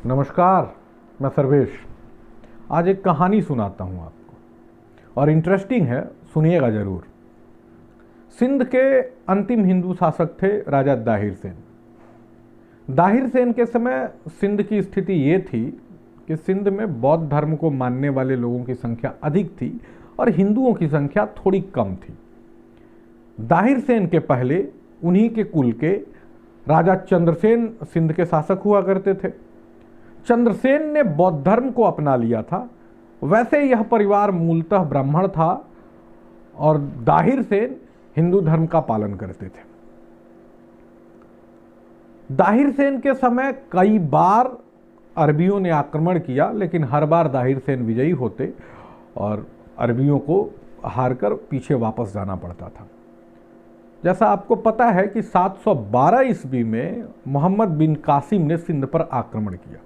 नमस्कार, मैं सर्वेश। आज एक कहानी सुनाता हूँ आपको और इंटरेस्टिंग है, सुनिएगा ज़रूर। सिंध के अंतिम हिंदू शासक थे राजा दाहिर सेन। दाहिर सेन के समय सिंध की स्थिति ये थी कि सिंध में बौद्ध धर्म को मानने वाले लोगों की संख्या अधिक थी और हिंदुओं की संख्या थोड़ी कम थी। दाहिर सेन के पहले उन्हीं के कुल के राजा चंद्रसेन सिंध के शासक हुआ करते थे। चंद्रसेन ने बौद्ध धर्म को अपना लिया था। वैसे यह परिवार मूलतः ब्राह्मण था और दाहिर सेन हिंदू धर्म का पालन करते थे। दाहिर सेन के समय कई बार अरबियों ने आक्रमण किया, लेकिन हर बार दाहिर सेन विजयी होते और अरबियों को हारकर पीछे वापस जाना पड़ता था। जैसा आपको पता है कि 712 ईस्वी में मोहम्मद बिन कासिम ने सिंध पर आक्रमण किया।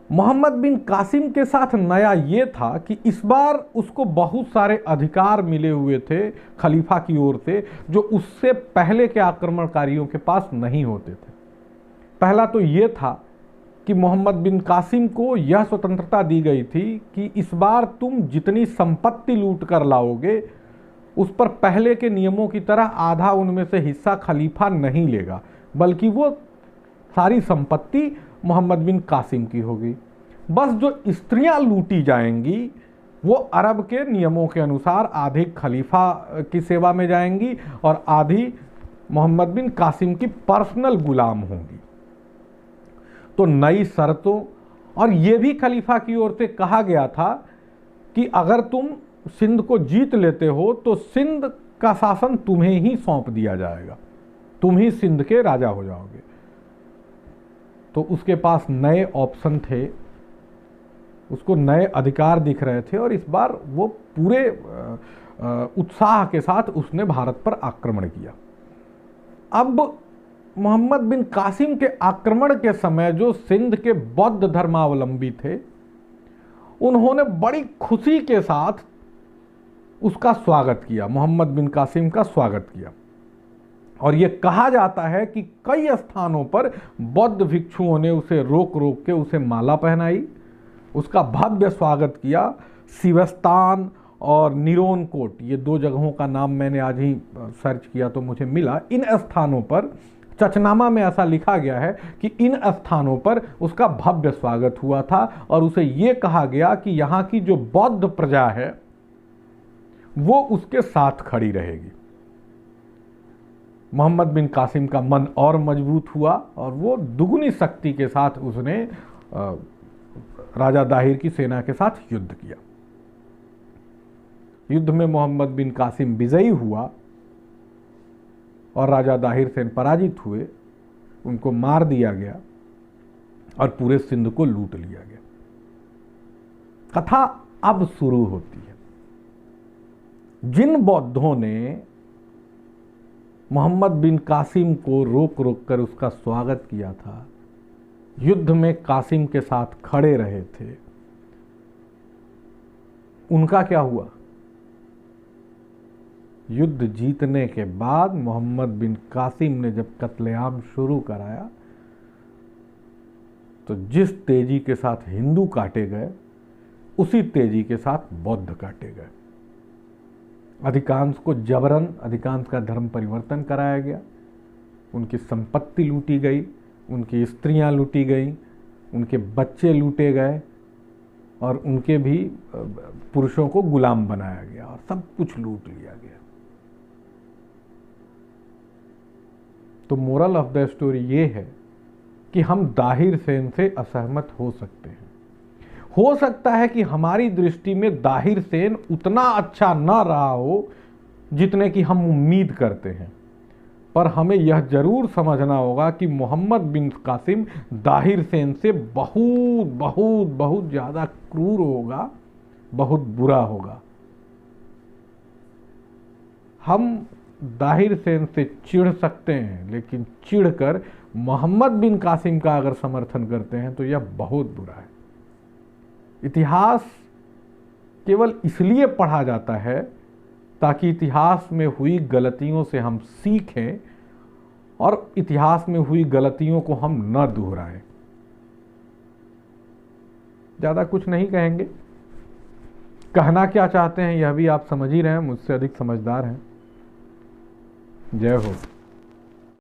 मोहम्मद बिन कासिम के साथ नया ये था कि इस बार उसको बहुत सारे अधिकार मिले हुए थे खलीफा की ओर से, जो उससे पहले के आक्रमणकारियों के पास नहीं होते थे। पहला तो ये था कि मोहम्मद बिन कासिम को यह स्वतंत्रता दी गई थी कि इस बार तुम जितनी संपत्ति लूट कर लाओगे उस पर पहले के नियमों की तरह आधा उनमें से हिस्सा खलीफा नहीं लेगा, बल्कि वो सारी संपत्ति मोहम्मद बिन कासिम की होगी। बस जो स्त्रियां लूटी जाएंगी वो अरब के नियमों के अनुसार आधी खलीफा की सेवा में जाएंगी और आधी मोहम्मद बिन कासिम की पर्सनल गुलाम होंगी। तो नई शर्तों, और ये भी खलीफा की ओर से कहा गया था कि अगर तुम सिंध को जीत लेते हो तो सिंध का शासन तुम्हें ही सौंप दिया जाएगा, तुम ही सिंध के राजा हो जाओगे। तो उसके पास नए ऑप्शन थे, उसको नए अधिकार दिख रहे थे और इस बार वो पूरे उत्साह के साथ उसने भारत पर आक्रमण किया। अब मोहम्मद बिन कासिम के आक्रमण के समय जो सिंध के बौद्ध धर्मावलंबी थे उन्होंने बड़ी खुशी के साथ उसका स्वागत किया, मोहम्मद बिन कासिम का स्वागत किया। और ये कहा जाता है कि कई स्थानों पर बौद्ध भिक्षुओं ने उसे रोक रोक के उसे माला पहनाई, उसका भव्य स्वागत किया। सिवस्तान और निरोनकोट, ये दो जगहों का नाम मैंने आज ही सर्च किया तो मुझे मिला। इन स्थानों पर चचनामा में ऐसा लिखा गया है कि इन स्थानों पर उसका भव्य स्वागत हुआ था और उसे ये कहा गया कि यहाँ की जो बौद्ध प्रजा है वो उसके साथ खड़ी रहेगी। मोहम्मद बिन कासिम का मन और मजबूत हुआ और वो दुगनी शक्ति के साथ उसने राजा दाहिर की सेना के साथ युद्ध किया। युद्ध में मोहम्मद बिन कासिम विजयी हुआ और राजा दाहिर सेन पराजित हुए, उनको मार दिया गया और पूरे सिंध को लूट लिया गया। कथा अब शुरू होती है। जिन बौद्धों ने मोहम्मद बिन कासिम को रोक रोक कर उसका स्वागत किया था, युद्ध में कासिम के साथ खड़े रहे थे, उनका क्या हुआ? युद्ध जीतने के बाद मोहम्मद बिन कासिम ने जब कत्लेआम शुरू कराया तो जिस तेजी के साथ हिंदू काटे गए उसी तेजी के साथ बौद्ध काटे गए। अधिकांश को जबरन अधिकांश का धर्म परिवर्तन कराया गया, उनकी संपत्ति लूटी गई, उनकी स्त्रियां लूटी गई, उनके बच्चे लूटे गए और उनके भी पुरुषों को गुलाम बनाया गया और सब कुछ लूट लिया गया। तो मोरल ऑफ द स्टोरी ये है कि हम दाहिर सेन से असहमत हो सकते हैं। हो सकता है कि हमारी दृष्टि में दाहिर सेन उतना अच्छा ना रहा हो जितने की हम उम्मीद करते हैं, पर हमें यह जरूर समझना होगा कि मोहम्मद बिन कासिम दाहिर सेन से बहुत बहुत बहुत ज़्यादा क्रूर होगा, बहुत बुरा होगा। हम दाहिर सेन से चिढ़ सकते हैं, लेकिन चिढ़कर मोहम्मद बिन कासिम का अगर समर्थन करते हैं तो यह बहुत बुरा है। इतिहास केवल इसलिए पढ़ा जाता है ताकि इतिहास में हुई गलतियों से हम सीखें और इतिहास में हुई गलतियों को हम न दोहराएं। ज़्यादा कुछ नहीं कहेंगे। कहना क्या चाहते हैं यह भी आप समझ ही रहे हैं, मुझसे अधिक समझदार हैं। जय हो।